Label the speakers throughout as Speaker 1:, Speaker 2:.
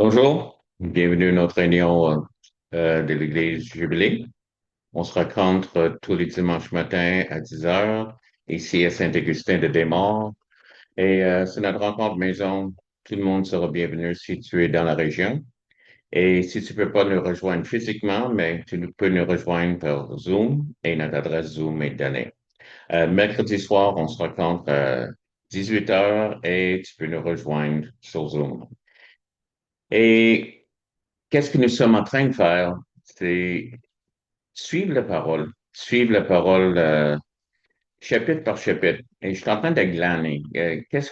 Speaker 1: Bonjour, bienvenue à notre réunion de l'Église Jubilée. On se rencontre tous les dimanches matins à 10 heures ici à Saint-Augustin de Desmaures. Et c'est notre rencontre maison. Tout le monde sera bienvenu si tu es dans la région. Et si tu peux pas nous rejoindre physiquement, mais peux nous rejoindre par Zoom et notre adresse Zoom est donnée. Mercredi soir, on se rencontre à 18 heures et tu peux nous rejoindre sur Zoom. Et qu'est-ce que nous sommes en train de faire? C'est suivre la parole chapitre par chapitre. Et je suis en train de glaner. Qu'est-ce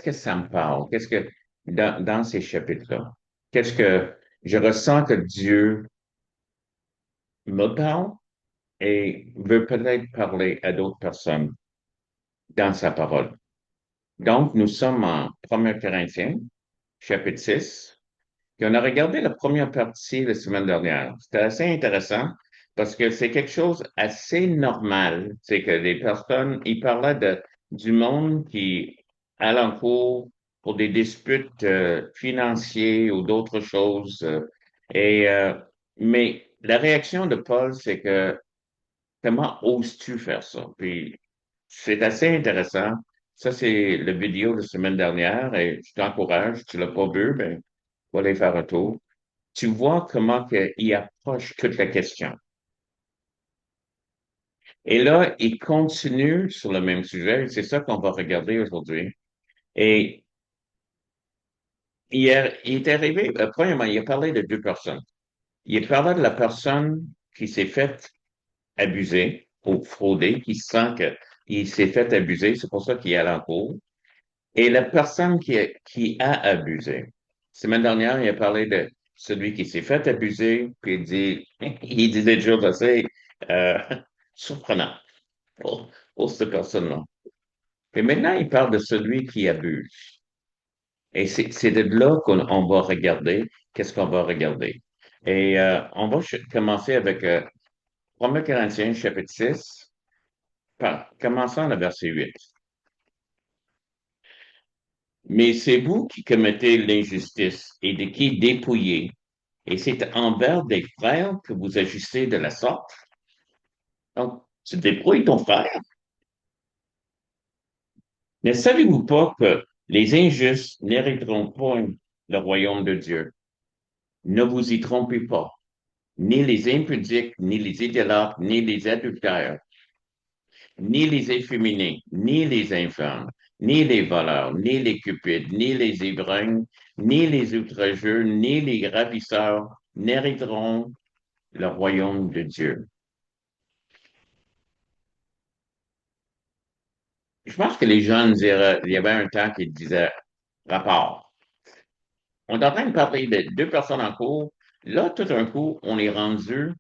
Speaker 1: que ça me parle? Qu'est-ce que dans ces chapitres-là? Qu'est-ce que je ressens que Dieu me parle et veut peut-être parler à d'autres personnes dans sa parole. Donc, nous sommes en 1 Corinthiens, chapitre 6. Puis on a regardé la première partie la semaine dernière. C'était assez intéressant parce que c'est quelque chose assez normal. C'est que les personnes, ils parlaient du monde qui alentour pour des disputes financières ou d'autres choses. Et, mais la réaction de Paul, c'est que comment oses-tu faire ça? Puis c'est assez intéressant. Ça, c'est le vidéo de la semaine dernière et je t'encourage, tu l'as pas vu, ben, va aller faire un tour. Tu vois comment il approche toute la question. Et là, il continue sur le même sujet, et c'est ça qu'on va regarder aujourd'hui. Et il est arrivé, premièrement, il a parlé de deux personnes. Il a parlé de la personne qui s'est faite abuser ou frauder, qui sent qu'il s'est fait abuser, c'est pour ça qu'il est à l'encours, et la personne qui a abusé. Semaine dernière, il a parlé de celui qui s'est fait abuser, puis il dit des choses assez euh, surprenantes pour cette personne-là. Et maintenant, il parle de celui qui abuse. Et c'est de là qu'on va regarder, qu'est-ce qu'on va regarder. Et on va commencer avec 1 Corinthiens, chapitre 6, commençant le verset 8. Mais c'est vous qui commettez l'injustice et de qui dépouillez, et c'est envers des frères que vous agissez de la sorte. Donc, tu dépouilles ton frère. Ne savez-vous pas que les injustes n'hériteront point le royaume de Dieu? Ne vous y trompez pas. Ni les impudiques, ni les idolâtres, ni les adultères, ni les efféminés, ni les infâmes, ni les voleurs, ni les cupides, ni les ivrognes, ni les outrageux, ni les ravisseurs n'hériteront le royaume de Dieu. Je pense que les jeunes diraient, il y avait un temps qui disait rapport. On est en train de parler de deux personnes en cours. Là, tout d'un coup, on est rendu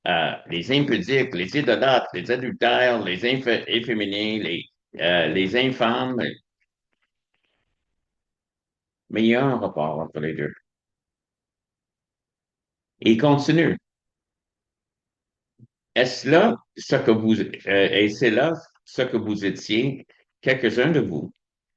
Speaker 1: à les impudiques, les idolâtres, les adultères, les efféminés, les infâmes. Mais il y a un rapport entre les deux. Et il continue. Est-ce là ce que vous, et c'est là ce que vous étiez, quelques-uns de vous,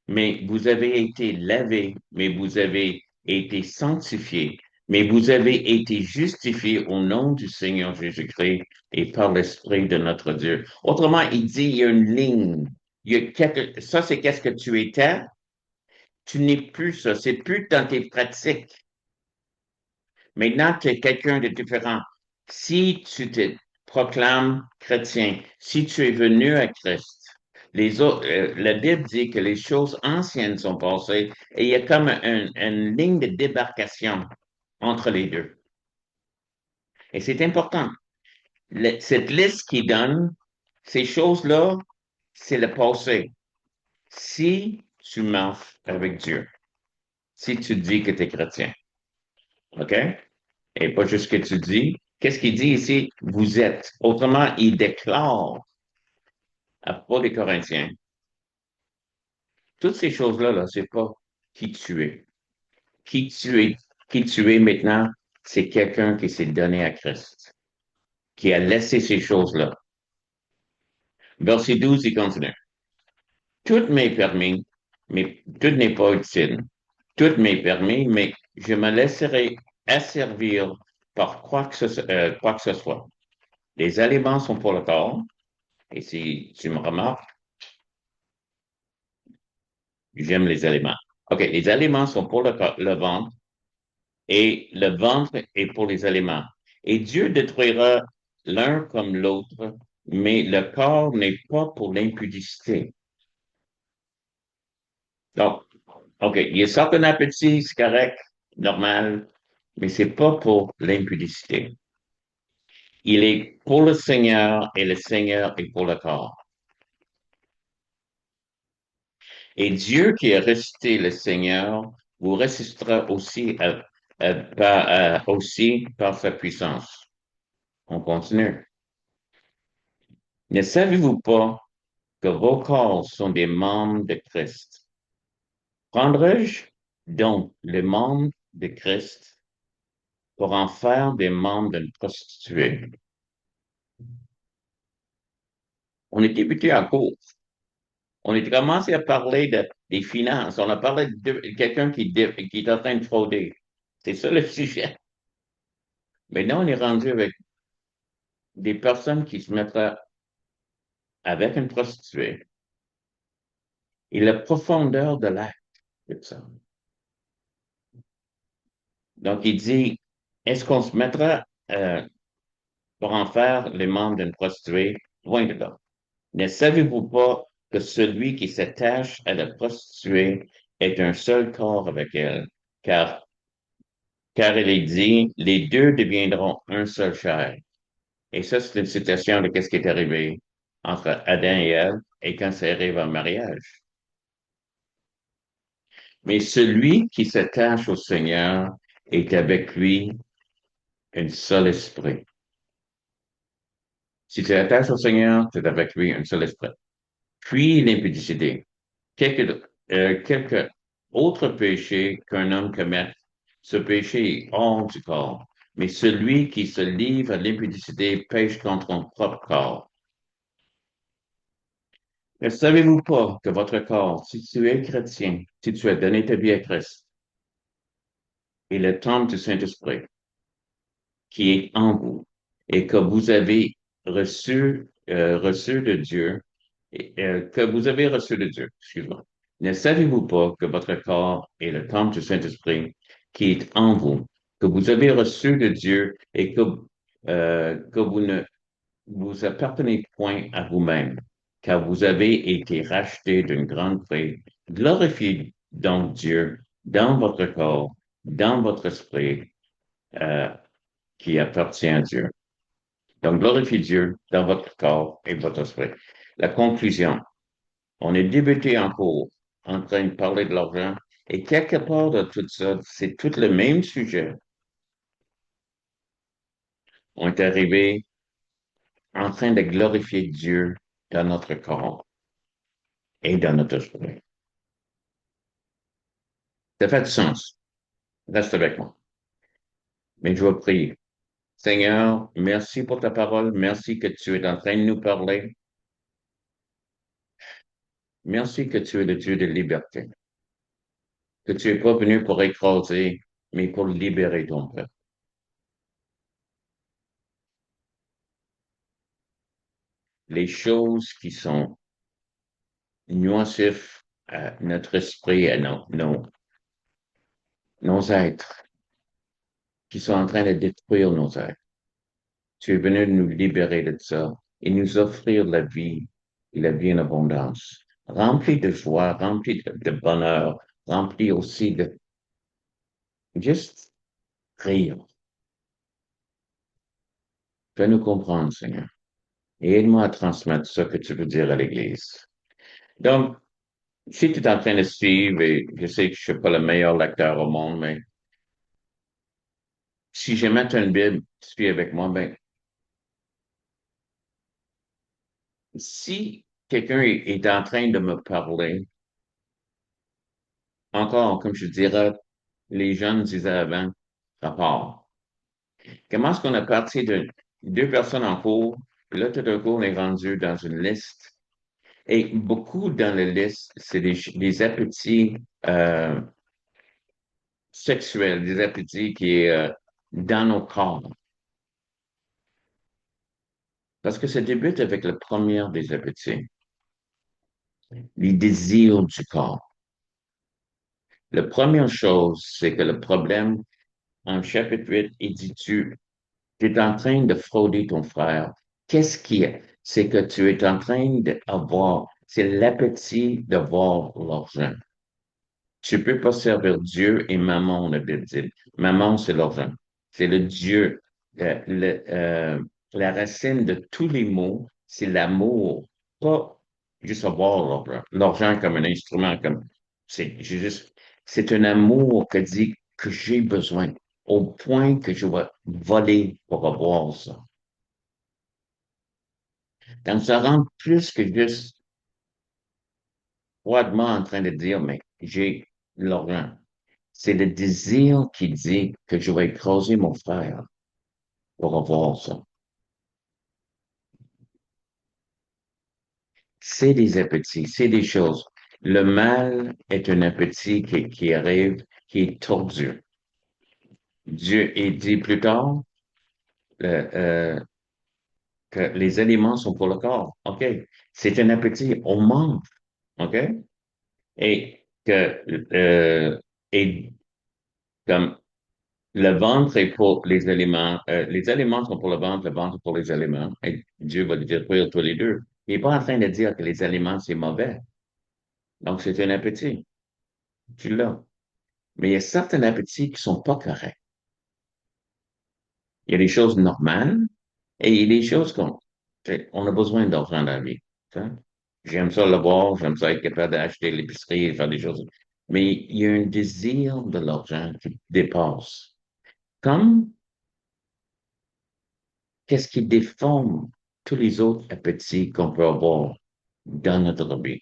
Speaker 1: mais vous avez été lavés, mais vous avez été sanctifiés, mais vous avez été justifiés au nom du Seigneur Jésus-Christ et par l'Esprit de notre Dieu. Autrement, il dit, il y a une ligne. Ça, c'est qu'est-ce que tu étais. Tu n'es plus ça. C'est plus dans tes pratiques. Maintenant, tu es quelqu'un de différent. Si tu te proclames chrétien, si tu es venu à Christ, la Bible dit que les choses anciennes sont passées et il y a comme une ligne de débarcation entre les deux. Et c'est important. Cette liste qui donne ces choses-là, c'est le passé. Si tu marches avec Dieu, si tu dis que tu es chrétien, OK? Et pas juste ce que tu dis. Qu'est-ce qu'il dit ici? Vous êtes. Autrement, il déclare à propos des Corinthiens. Toutes ces choses-là, là, c'est pas qui tu es. Qui tu es, qui tu es maintenant, c'est quelqu'un qui s'est donné à Christ, qui a laissé ces choses-là. Verset 12, il continue. Tout m'est permis, mais tout n'est pas utile. Tout m'est permis, mais je me laisserai asservir par quoi que ce soit. Les aliments sont pour le corps, et si tu me remarques, j'aime les aliments. OK, les aliments sont pour le ventre, et le ventre est pour les aliments. Et Dieu détruira l'un comme l'autre, mais le corps n'est pas pour l'impudicité. Donc, OK, il y a certains appétits, c'est correct, normal, mais c'est pas pour l'impudicité. Il est pour le Seigneur et le Seigneur est pour le corps. Et Dieu qui a ressuscité le Seigneur vous ressuscitera aussi par sa puissance. On continue. Ne savez-vous pas que vos corps sont des membres de Christ? Prendrai-je donc les membres de Christ pour en faire des membres d'une prostituée? On est débuté en cours. On a commencé à parler des finances. On a parlé de quelqu'un qui est en train de frauder. C'est ça le sujet. Maintenant, on est rendu avec des personnes qui se mettraient avec une prostituée et la profondeur de l'acte. C'est ça. Donc, il dit, est-ce qu'on se mettra pour en faire les membres d'une prostituée? Loin de là. Ne savez-vous pas que celui qui s'attache à la prostituée est un seul corps avec elle? Car, car il est dit, les deux deviendront un seul chair. Et ça, c'est une citation de ce qui est arrivé entre Adam et Ève et quand ça arrive en mariage. Mais celui qui s'attache au Seigneur est avec lui un seul esprit. Si tu t'attaches au Seigneur, tu es avec lui un seul esprit. Puis l'impudicité. Quelque autre péché qu'un homme commet, ce péché est hors du corps. Mais celui qui se livre à l'impudicité pêche contre son propre corps. Ne savez-vous pas que votre corps, si tu es chrétien, si tu as donné ta vie à Christ, est le temple du Saint-Esprit qui est en vous et que vous avez reçu de Dieu, que vous avez reçu de Dieu, excuse-moi. Ne savez-vous pas que votre corps est le temple du Saint-Esprit qui est en vous, que vous avez reçu de Dieu et que vous ne vous appartenez point à vous-même, car vous avez été rachetés d'une grande prix. Glorifiez donc Dieu dans votre corps, dans votre esprit, euh, qui appartient à Dieu. Donc, glorifiez Dieu dans votre corps et votre esprit. La conclusion. On est débuté en cours, en train de parler de l'argent, et quelque part de tout ça, c'est tout le même sujet. On est arrivé en train de glorifier Dieu dans notre corps et dans notre esprit. Ça fait du sens. Reste avec moi. Mais je vais prier. Seigneur, merci pour ta parole. Merci que tu es en train de nous parler. Merci que tu es le Dieu de liberté. Que tu es pas venu pour écraser, mais pour libérer ton peuple. Les choses qui sont nocives à notre esprit, à nos êtres, qui sont en train de détruire nos êtres. Tu es venu nous libérer de ça et nous offrir la vie et la vie en abondance, remplie de joie, remplie de bonheur, remplie aussi de juste rire. Fais-nous comprendre, Seigneur, et aide-moi à transmettre ce que tu veux dire à l'Église. Donc, si tu es en train de suivre, et je sais que je ne suis pas le meilleur lecteur au monde, mais si je mets une Bible, tu suis avec moi, ben, si quelqu'un est en train de me parler, encore, comme je dirais, les jeunes disaient avant, rapport. Comment est-ce qu'on a parti de deux personnes en cours, puis là, tout d'un coup, on est rendu dans une liste. Et beaucoup dans la liste, c'est des appétits sexuels, des appétits qui est dans nos corps. Parce que ça débute avec le premier des appétits, les désirs du corps. La première chose, c'est que le problème, en chapitre 8, il dit, tu es en train de frauder ton frère. Qu'est-ce qui est? C'est que tu es en train d'avoir, c'est l'appétit de voir l'argent. Tu peux pas servir Dieu et maman, la Bible dit. Maman, c'est l'argent. C'est le Dieu. La racine de tous les mots, c'est l'amour. Pas juste avoir l'argent. L'argent comme un instrument, comme, c'est un amour que dit que j'ai besoin, au point que je vais voler pour avoir ça. Donc, ça rend plus que juste froidement en train de dire, mais j'ai l'argent. C'est le désir qui dit que je vais écraser mon frère pour avoir ça. C'est des appétits, c'est des choses. Le mal est un appétit qui arrive, qui est tordu. Dieu est dit plus tard euh, euh, que les aliments sont pour le corps. OK? C'est un appétit, on mange. OK? Et que et comme le ventre est pour les aliments sont pour le ventre pour les aliments, et Dieu va les détruire tous les deux. Il n'est pas en train de dire que les aliments, c'est mauvais. Donc, c'est un appétit. Tu l'as. Mais il y a certains appétits qui sont pas corrects. Il y a des choses normales et il y a des choses on a besoin d'argent dans la vie. Hein. J'aime ça le voir, j'aime ça être capable d'acheter l'épicerie et faire des choses. Mais il y a un désir de l'argent qui dépasse. Comme qu'est-ce qui déforme tous les autres appétits qu'on peut avoir dans notre vie.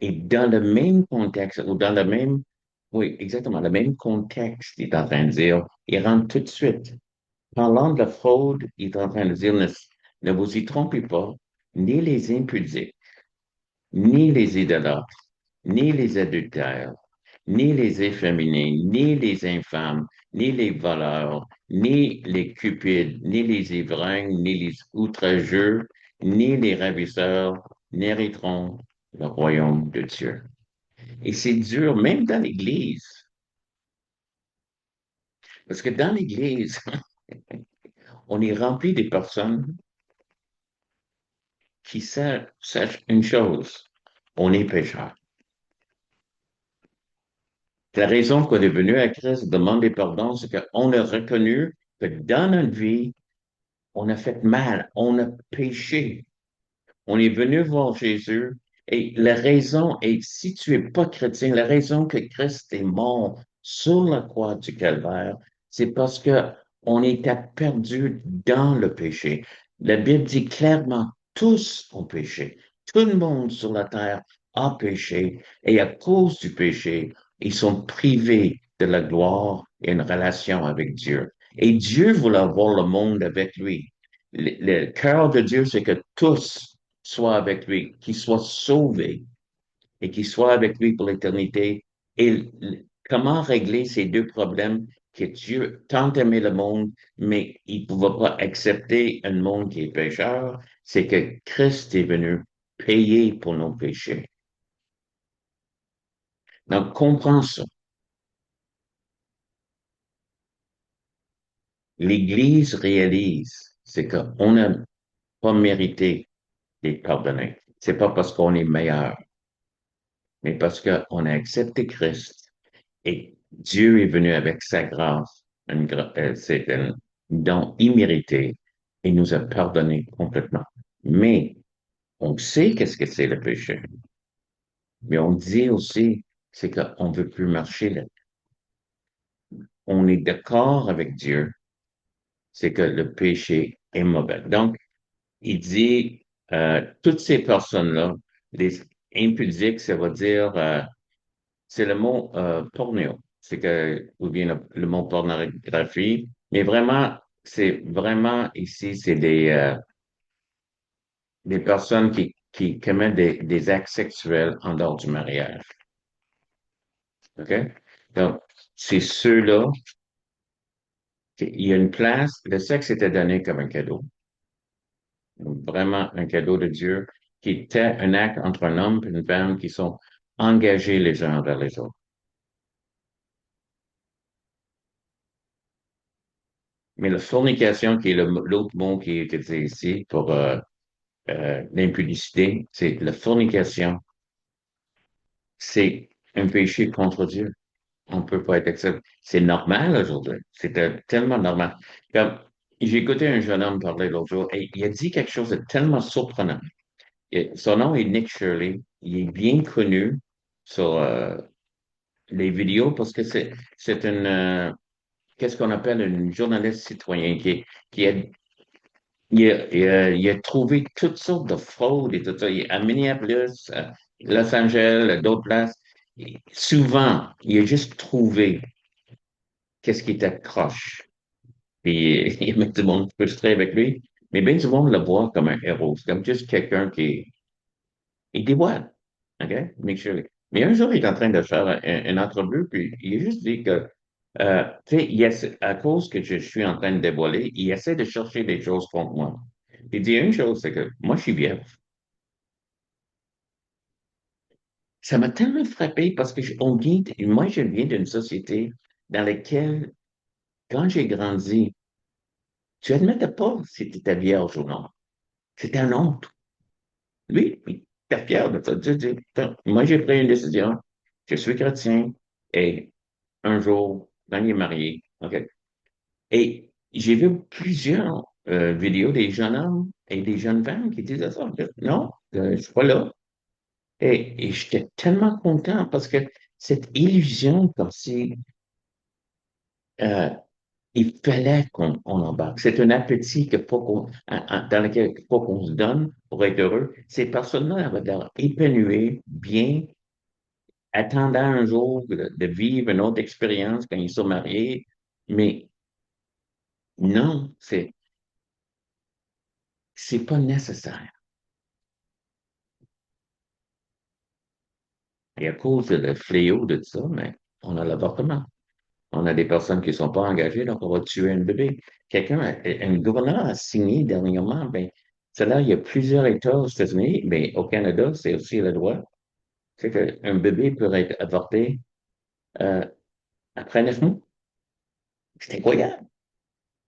Speaker 1: Et dans le même contexte, ou dans le même, oui, exactement, le même contexte, il est en train de dire, il rentre tout de suite. Parlant de la fraude, il est en train de dire, ne vous y trompez pas, ni les impudiques, ni les idolâtres, ni les adultères, ni les efféminés, ni les infâmes, ni les voleurs, ni les cupides, ni les ivrognes, ni les outrageux, ni les ravisseurs n'hériteront le royaume de Dieu. Et c'est dur, même dans l'Église, parce que dans l'Église, on est rempli des personnes qui sachent une chose, on est pécheur. La raison qu'on est venu à Christ demander pardon, c'est qu'on a reconnu que dans notre vie, on a fait mal, on a péché. On est venu voir Jésus et la raison est, si tu es pas chrétien, la raison que Christ est mort sur la croix du Calvaire, c'est parce que on était perdu dans le péché. La Bible dit clairement, tous ont péché. Tout le monde sur la terre a péché et à cause du péché, ils sont privés de la gloire et une relation avec Dieu. Et Dieu voulait avoir le monde avec lui. Le cœur de Dieu, c'est que tous soient avec lui, qu'ils soient sauvés et qu'ils soient avec lui pour l'éternité. Et comment régler ces deux problèmes que Dieu tant aimé le monde, mais il ne pouvait pas accepter un monde qui est pécheur, c'est que Christ est venu payer pour nos péchés. Donc, comprends ça. L'Église réalise, c'est qu'on n'a pas mérité d'être pardonné. C'est pas parce qu'on est meilleur, mais parce qu'on a accepté Christ et Dieu est venu avec sa grâce, c'est un don immérité et nous a pardonné complètement. Mais on sait qu'est-ce que c'est le péché, mais on dit aussi c'est qu'on ne veut plus marcher là. On est d'accord avec Dieu, c'est que le péché est mauvais. Donc, il dit, toutes ces personnes-là, les impudiques, ça veut dire c'est le mot porno. C'est que, ou bien le mot pornographie. Mais vraiment, c'est vraiment ici, c'est des personnes qui commettent des actes sexuels en dehors du mariage. OK? Donc, c'est ceux-là, il y a une place, le sexe était donné comme un cadeau, vraiment un cadeau de Dieu, qui était un acte entre un homme et une femme qui sont engagés les uns envers les autres. Mais la fornication, qui est l'autre mot qui est utilisé ici pour l'impudicité, c'est la fornication, c'est un péché contre Dieu. On peut pas être accepté. C'est normal aujourd'hui. C'était tellement normal. Comme, j'ai écouté un jeune homme parler l'autre jour et il a dit quelque chose de tellement surprenant. Son nom est Nick Shirley. Il est bien connu sur les vidéos parce que c'est une qu'est-ce qu'on appelle une journaliste citoyen qui a il a trouvé toutes sortes de fraudes et tout ça. À Minneapolis, à Los Angeles, à d'autres places. Souvent, il a juste trouvé qu'est-ce qui était croche. Puis il y a même du monde frustré avec lui. Mais bien du monde le voit comme un héros. C'est comme juste quelqu'un qui dévoile. OK? Make sure. Mais un jour, il est en train de faire une entrevue, puis il a juste dit que, tu sais, à cause que je suis en train de dévoiler, il essaie de chercher des choses contre moi. Il dit une chose, c'est que moi, je suis vierge. Ça m'a tellement frappé parce que moi, je viens d'une société dans laquelle, quand j'ai grandi, tu admettais pas si tu étais vierge ou non. C'était un honte. Lui, il était fier de ça. Moi, j'ai pris une décision. Je suis chrétien et un jour, quand il est marié, OK. Et j'ai vu plusieurs vidéos des jeunes hommes et des jeunes femmes qui disaient ça. Non, je suis pas là. Et j'étais tellement content parce que cette illusion, comme si euh, il fallait qu'on embarque. C'est un appétit que faut dans lequel il faut qu'on se donne pour être heureux. Ces personnes-là avaient l'air épanouies, bien, attendant un jour de vivre une autre expérience quand ils sont mariés. Mais non, c'est pas nécessaire. Et à cause de le fléau de ça, mais on a l'avortement. On a des personnes qui ne sont pas engagées, donc on va tuer un bébé. Un gouverneur a signé dernièrement, ben, cela, il y a plusieurs États aux États-Unis, mais au Canada, c'est aussi le droit. C'est qu'un bébé peut être avorté euh, après 9 mois. C'est incroyable.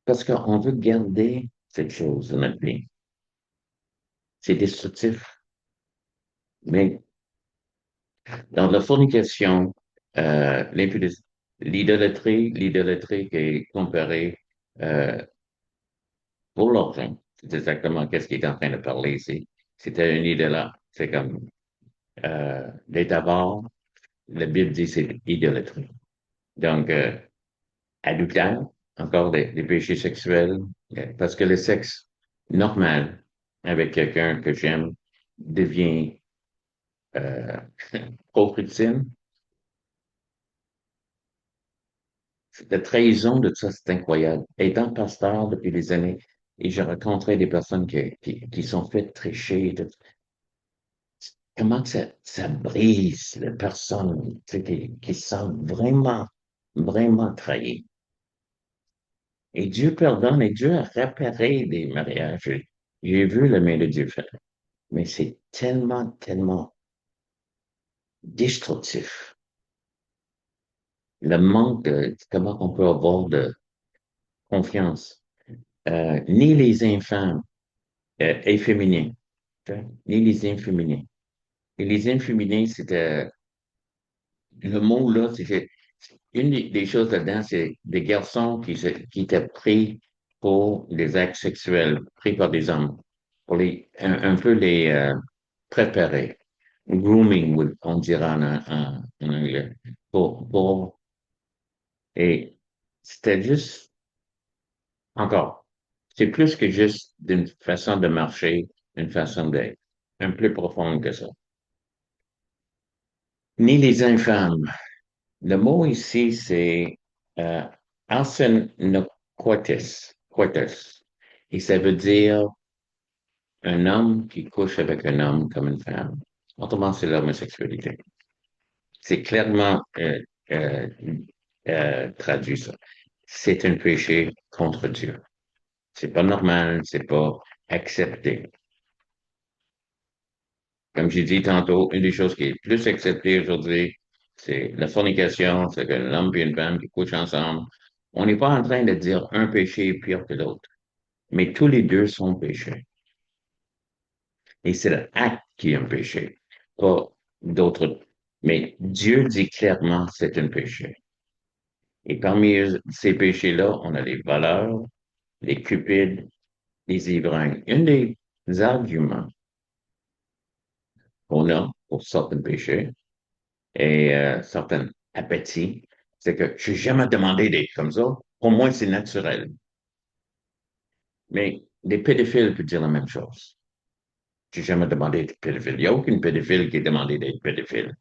Speaker 1: Parce qu'on veut garder cette chose dans notre vie. C'est destructif. Mais dans la fornication, l'idolâtrie qui est comparée euh, pour l'argent. C'est exactement qu'est-ce qu'il est en train de parler ici. C'était une idolâtre. C'est comme d'être avare. La Bible dit c'est idolâtrie. Donc, adultère, encore des péchés sexuels, parce que le sexe normal avec quelqu'un que j'aime devient euh, trop. La trahison de ça, c'est incroyable. Étant pasteur depuis des années, et j'ai rencontré des personnes qui sont faites tricher. Comment que ça brise la personne, tu sais, qui se sent vraiment, vraiment trahi. Et Dieu pardonne et Dieu a réparé des mariages. J'ai vu la main de Dieu faire. Mais c'est tellement, tellement destructif. Le manque de comment on peut avoir de confiance. Ni les infâmes efféminés, tu sais, ni les inféminés. Et les inféminés, c'était le mot là, c'était une des choses là-dedans, c'est des garçons qui étaient pris pour des actes sexuels, pris par des hommes, pour un peu les préparer. Grooming, on dira en anglais. Et c'était juste, encore, c'est plus que juste d'une façon de marcher, une façon d'être, un peu plus profonde que ça. Ni les infâmes. Le mot ici, c'est euh, arsenokoites. Et ça veut dire un homme qui couche avec un homme comme une femme. Autrement, c'est l'homosexualité. C'est clairement euh, traduit ça. C'est un péché contre Dieu. C'est pas normal, c'est pas accepté. Comme j'ai dit tantôt, une des choses qui est plus acceptée aujourd'hui, c'est la fornication, c'est que l'homme et une femme qui couchent ensemble. On n'est pas en train de dire un péché est pire que l'autre, mais tous les deux sont péchés. Et c'est l'acte qui est un péché, pas d'autres. Mais Dieu dit clairement c'est un péché. Et parmi ces péchés-là, on a les voleurs, les cupides, les ivrognes. Un des arguments qu'on a pour certains péchés et certains appétits, c'est que je n'ai jamais demandé d'être comme ça. Pour moi, c'est naturel. Mais les pédophiles peuvent dire la même chose. Je n'ai jamais demandé d'être pédophile. Il n'y a aucun pédophile qui a demandé d'être pédophile.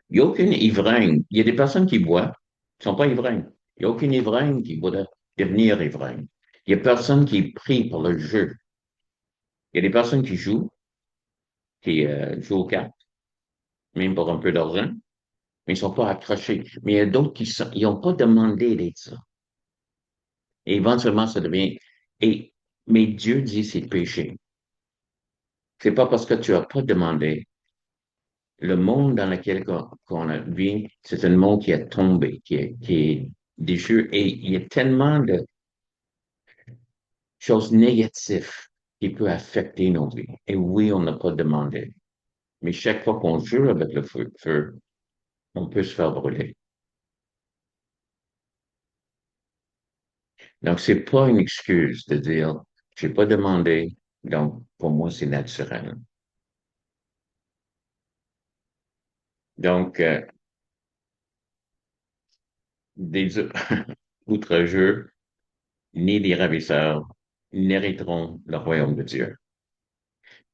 Speaker 1: Il n'y a aucune ivrogne. Il y a des personnes qui boivent, qui ne sont pas ivrognes. Il n'y a aucune ivrogne qui voudrait devenir ivrogne. Il n'y a personne qui est pris pour le jeu. Il y a des personnes qui jouent aux cartes, même pour un peu d'argent, mais ils ne sont pas accrochés. Mais il y a d'autres ils n'ont pas demandé d'être ça. Et éventuellement, ça devient, et, mais Dieu dit c'est péché. C'est pas parce que tu n'as pas demandé. Le monde dans lequel qu'on vit, c'est un monde qui est tombé, qui est déchu, et il y a tellement de choses négatives qui peuvent affecter nos vies. Et oui, on n'a pas demandé. Mais chaque fois qu'on joue avec le feu, on peut se faire brûler. Donc, c'est pas une excuse de dire, j'ai pas demandé, donc pour moi, c'est naturel. Donc, des outre-jeux, ni les ravisseurs n'hériteront le royaume de Dieu.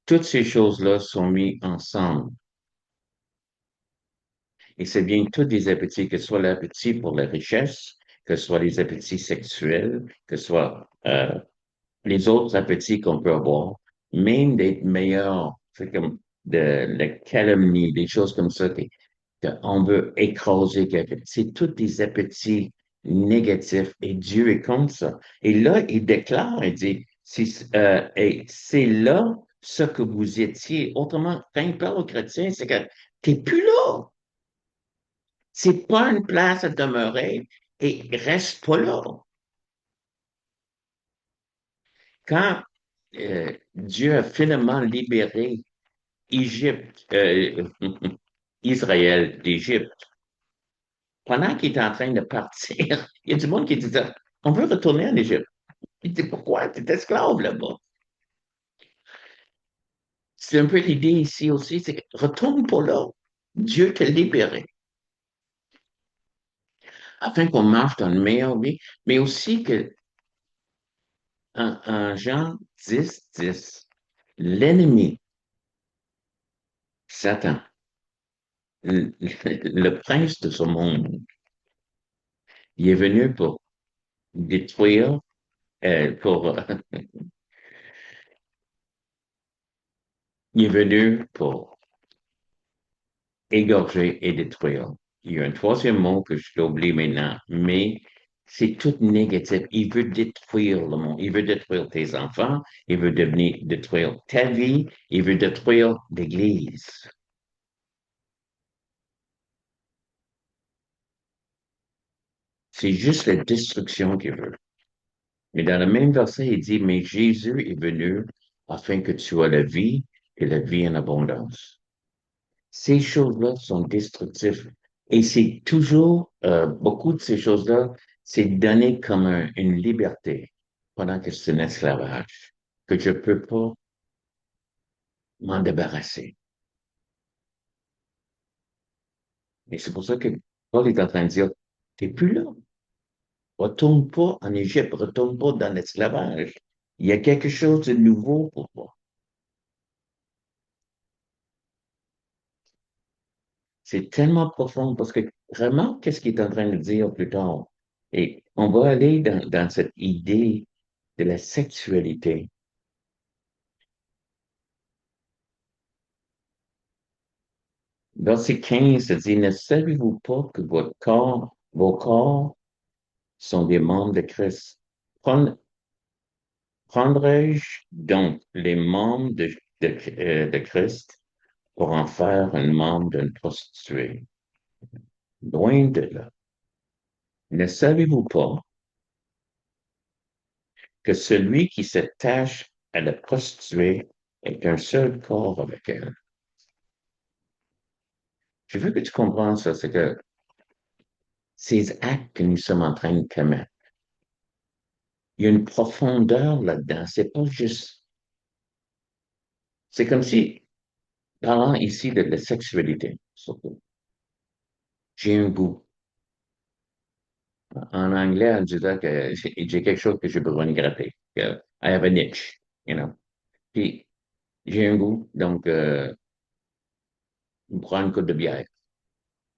Speaker 1: Toutes ces choses-là sont mises ensemble. Et c'est bien tous des appétits, que ce soit l'appétit pour la richesse, que ce soit les appétits sexuels, que ce soit les autres appétits qu'on peut avoir, même d'être meilleur, c'est comme de la calomnie, des choses comme ça, qu'on veut écraser quelqu'un. C'est tous des appétits négatifs et Dieu est contre ça. Et là, il déclare, il dit, et c'est là ce que vous étiez. Autrement, quand il parle aux chrétiens, c'est que t'es plus là. C'est pas une place à demeurer et reste pas là. Quand Dieu a finalement libéré Égypte, Israël d'Égypte, pendant qu'il était en train de partir, il y a du monde qui disait, on veut retourner en Égypte. Il dit, pourquoi? Tu es esclave là-bas. C'est un peu l'idée ici aussi, c'est que retourne pas là. Dieu t'a libéré. Afin qu'on marche dans une meilleure vie, mais aussi que en Jean 10, l'ennemi, Satan, le prince de ce monde, il est venu pour détruire, pour, il est venu pour égorger et détruire. Il y a un troisième mot que je l'oublie maintenant, mais c'est tout négatif. Il veut détruire le monde. Il veut détruire tes enfants. Il veut détruire ta vie. Il veut détruire l'Église. C'est juste la destruction qu'il veut. Mais dans le même verset, il dit, mais Jésus est venu afin que tu aies la vie et la vie en abondance. Ces choses-là sont destructives. Et c'est toujours, beaucoup de ces choses-là, c'est donné comme une liberté, pendant que c'est un esclavage, que je peux pas m'en débarrasser. Et c'est pour ça que Paul est en train de dire, t'es plus là. Retourne pas en Égypte, retourne pas dans l'esclavage. Il y a quelque chose de nouveau pour toi. C'est tellement profond parce que vraiment, qu'est-ce qu'il est en train de dire plus tard? Et on va aller dans cette idée de la sexualité. Verset 15, ça dit, ne savez-vous pas que votre corps, vos corps sont des membres de Christ? Prendre- Prendrais-je donc les membres de Christ pour en faire un membre d'une prostituée? Loin de là. Ne savez-vous pas que celui qui s'attache à la prostituée est un seul corps avec elle? Je veux que tu comprennes ça, c'est que ces actes que nous sommes en train de commettre, il y a une profondeur là-dedans. C'est pas juste. C'est comme si, parlant ici de la sexualité, surtout, j'ai un goût. En anglais, on dirait que j'ai quelque chose que j'ai besoin de gratter. I have an itch, you know. Puis, j'ai un goût, donc, je prends une coupe de bière.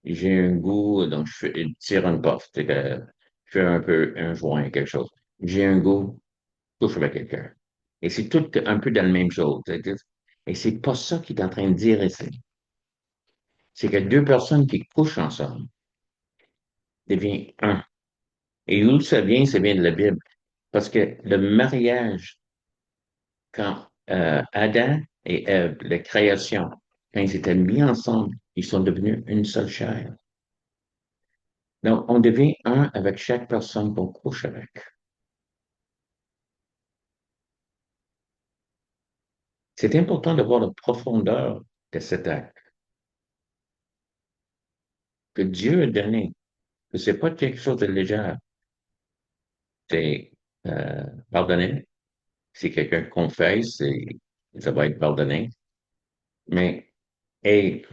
Speaker 1: J'ai un goût, donc je tire une puff, c'est que je fais un peu un joint, quelque chose. J'ai un goût, touche avec quelqu'un. Et c'est tout un peu dans la même chose. Et c'est pas ça qu'il est en train de dire ici. C'est que deux personnes qui couchent ensemble deviennent un. Et où ça vient? Ça vient de la Bible. Parce que le mariage, quand Adam et Ève, la création, quand ils étaient mis ensemble, ils sont devenus une seule chair. Donc, on devient un avec chaque personne qu'on couche avec. C'est important de voir la profondeur de cet acte que Dieu a donné, que c'est pas quelque chose de léger. C'est pardonner. Si quelqu'un confesse, ça va être pardonné. Mais, hey,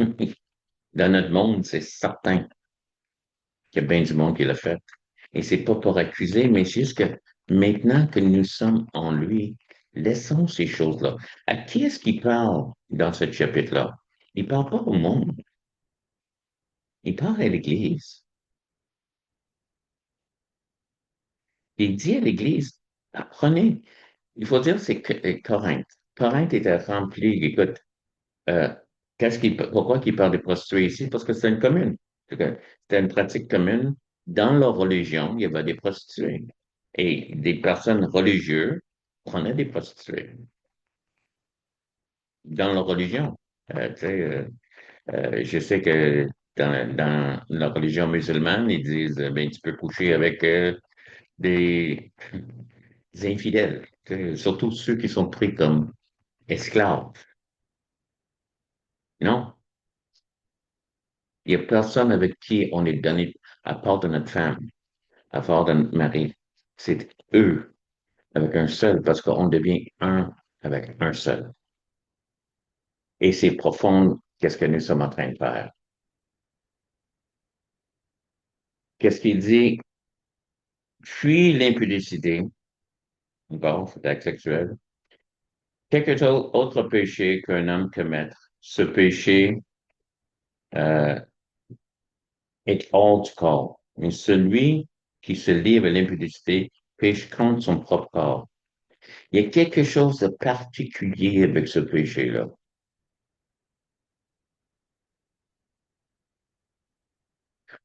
Speaker 1: dans notre monde, c'est certain qu'il y a bien du monde qui l'a fait. Et c'est pas pour accuser, mais c'est juste que maintenant que nous sommes en lui, laissons ces choses-là. À qui est-ce qu'il parle dans ce chapitre-là? Il parle pas au monde, il parle à l'Église. Il dit à l'Église, apprenez. Il faut dire, c'est Corinthe. Corinthe était rempli, écoute, euh, pourquoi il parle des prostituées ici? Parce que c'est une commune. C'était une pratique commune. Dans leur religion, il y avait des prostituées. Et des personnes religieuses prenaient des prostituées dans leur religion. Tu sais, je sais que dans la religion musulmane, ils disent, ben, tu peux coucher avec des, des infidèles, tu sais, surtout ceux qui sont pris comme esclaves. Non, il n'y a personne avec qui on est donné, à part de notre femme, à part de notre mari. C'est eux avec un seul, parce qu'on devient un avec un seul. Et c'est profond, qu'est-ce que nous sommes en train de faire. Qu'est-ce qu'il dit? Fuis l'impudicité, bon, c'est acte sexuel. Quelque autre péché qu'un homme commettre, ce péché euh, est hors du corps. Mais celui qui se livre à l'impudicité pêche contre son propre corps. Il y a quelque chose de particulier avec ce péché-là,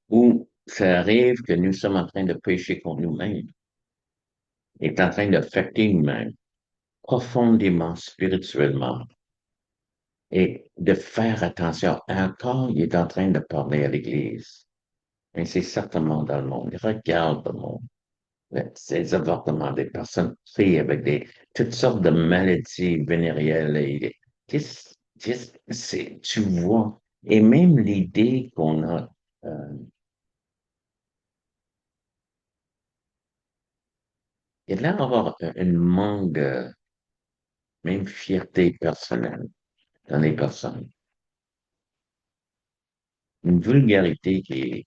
Speaker 1: où ça arrive que nous sommes en train de pécher contre nous-mêmes, est en train d'affecter nous-mêmes profondément, spirituellement, et de faire attention. Encore, il est en train de parler à l'Église. Mais c'est certainement dans le monde. Il regarde le monde. Ces avortements des personnes prises avec toutes sortes de maladies vénérielles. Tu vois, et même l'idée qu'on a, euh, il y a l'air d'avoir une manque de même fierté personnelle dans les personnes. Une vulgarité qui est,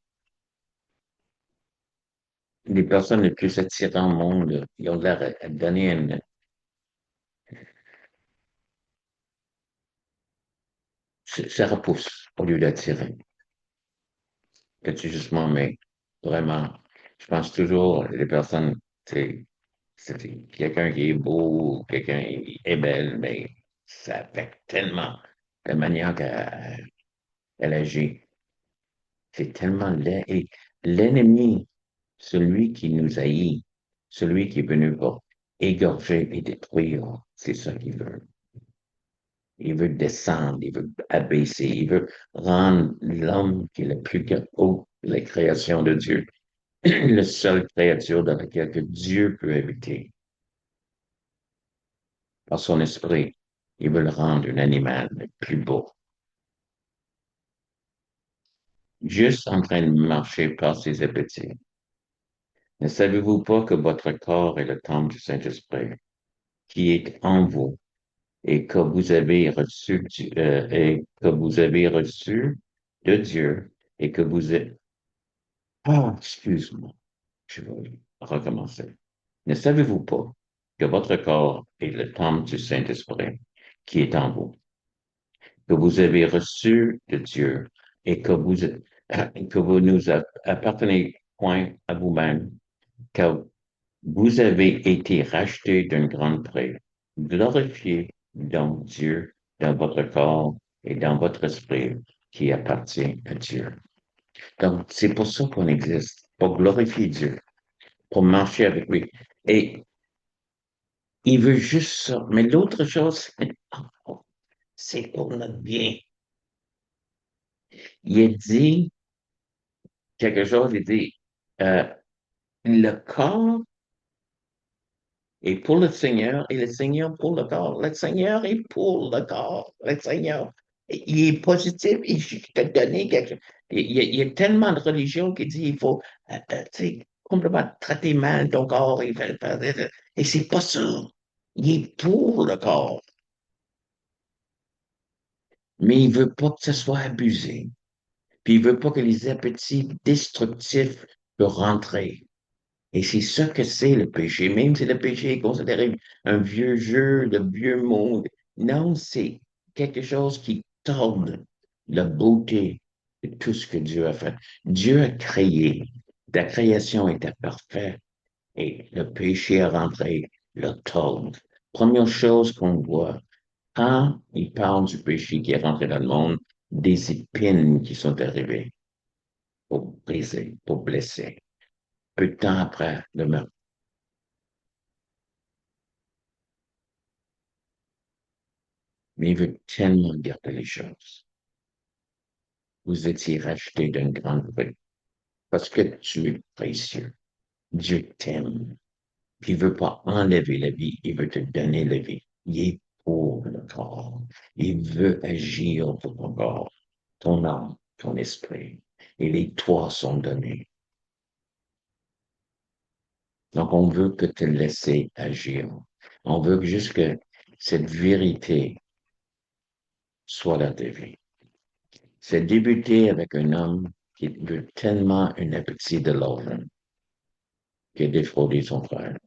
Speaker 1: les personnes les plus attirantes au monde, ils ont l'air à donner ça repousse au lieu d'attirer. C'est justement, mais vraiment, je pense toujours, les personnes, c'est quelqu'un qui est beau, quelqu'un qui est belle, mais ça affecte tellement de manière qu'elle elle agit. C'est tellement laid. Et l'ennemi, celui qui nous haït, celui qui est venu pour égorger et détruire, c'est ça qu'il veut. Il veut descendre, il veut abaisser, il veut rendre l'homme qui est le plus haut, la création de Dieu, la seule créature dans laquelle que Dieu peut habiter. Par son esprit, il veut le rendre un animal le plus beau. Juste en train de marcher par ses appétits. Ne savez-vous pas que votre corps est le temple du Saint-Esprit qui est en vous et que vous avez reçu, et que vous avez reçu de Dieu et que vous êtes... Ah, excuse-moi, je vais recommencer. Ne savez-vous pas que votre corps est le temple du Saint-Esprit qui est en vous, que vous avez reçu de Dieu et que vous nous appartenez point à vous-même, car vous avez été rachetés d'un grand prix. Glorifiez donc Dieu dans votre corps et dans votre esprit qui appartient à Dieu. Donc, c'est pour ça qu'on existe, pour glorifier Dieu, pour marcher avec lui. Et il veut juste ça. Mais l'autre chose, c'est pour notre bien. Il a dit quelque chose, il dit, euh, le corps est pour le Seigneur et le Seigneur pour le corps. Le Seigneur est pour le corps. Le Seigneur, il est positif, il te donne quelque chose. Il y a tellement de religions qui disent il faut tu sais, complètement traiter mal ton corps. Et c'est pas ça. Il est pour le corps. Mais il veut pas que ce soit abusé. Puis il veut pas que les appétits destructifs peuvent rentrer. Et c'est ça que c'est le péché. Même si le péché est considéré un vieux jeu, le vieux monde, non, c'est quelque chose qui torde la beauté de tout ce que Dieu a fait. Dieu a créé. La création était parfaite et le péché est rentré, le tord. Première chose qu'on voit, quand il parle du péché qui est rentré dans le monde, des épines qui sont arrivées pour briser, pour blesser. Peu de temps après le meurtre. Mais il veut tellement garder les choses. Vous étiez racheté d'un grand prix parce que tu es précieux. Dieu t'aime. Puis il veut pas enlever la vie, il veut te donner la vie. Il est pour le corps. Il veut agir pour ton corps, ton âme, ton esprit. Et les trois sont donnés. Donc on veut que te laisser agir. On veut que juste que cette vérité soit dans ta vie. C'est débuté avec un homme qui veut tellement un appétit de l'argent qui a défraudé son frère.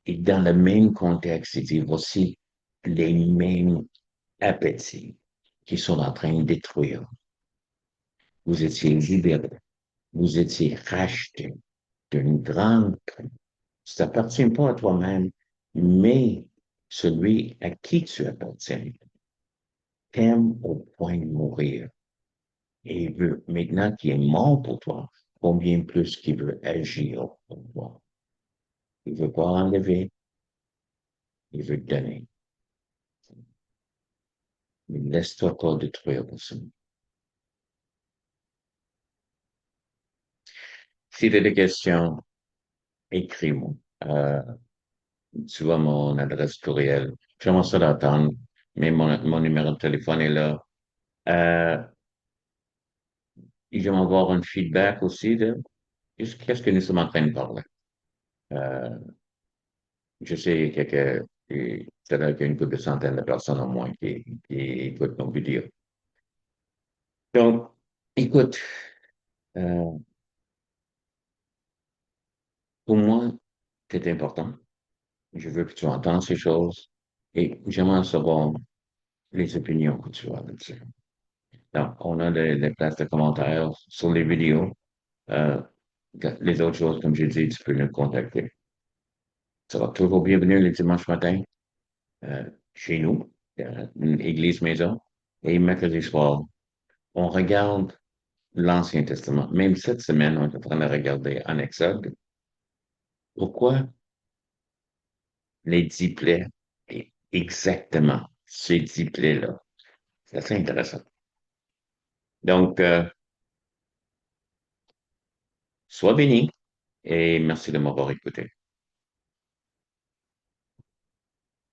Speaker 1: Et dans le même contexte, il dit voici les mêmes appétits qui sont en train de détruire. Vous étiez libérés, vous étiez rachetés d'une grande prix. Ça t'appartient pas à toi-même, mais celui à qui tu appartiens t'aime au point de mourir. Et il veut, maintenant qu'il est mort pour toi, combien plus qu'il veut agir pour toi. Il veut pas enlever, il veut donner. Mais laisse-toi pas détruire pour ça. Si tu as des questions, écris-moi. Euh, Tu vois mon adresse courriel. J'aimerais ça d'attendre, mais mon numéro de téléphone est là. Euh, et j'aimerais avoir un feedback aussi de qu'est-ce que nous sommes en train de parler. Euh, je sais c'est là qu'il y a une couple de centaines de personnes au moins qui écoutent nos vidéos. Donc, écoute, euh, pour moi, c'est important. Je veux que tu entends ces choses et j'aimerais savoir les opinions que tu as là-dessus. Donc, on a des places de commentaires sur les vidéos. Euh, les autres choses, comme j'ai dit, tu peux nous contacter. Tu seras toujours bienvenu le dimanche matin chez nous, une église maison, et mercredi soir on regarde l'Ancien Testament. Même cette semaine, on est en train de regarder en Exode. Pourquoi les 10 plaies? Exactement, ces 10 plaies-là. C'est assez intéressant. Donc, sois béni et merci de m'avoir écouté.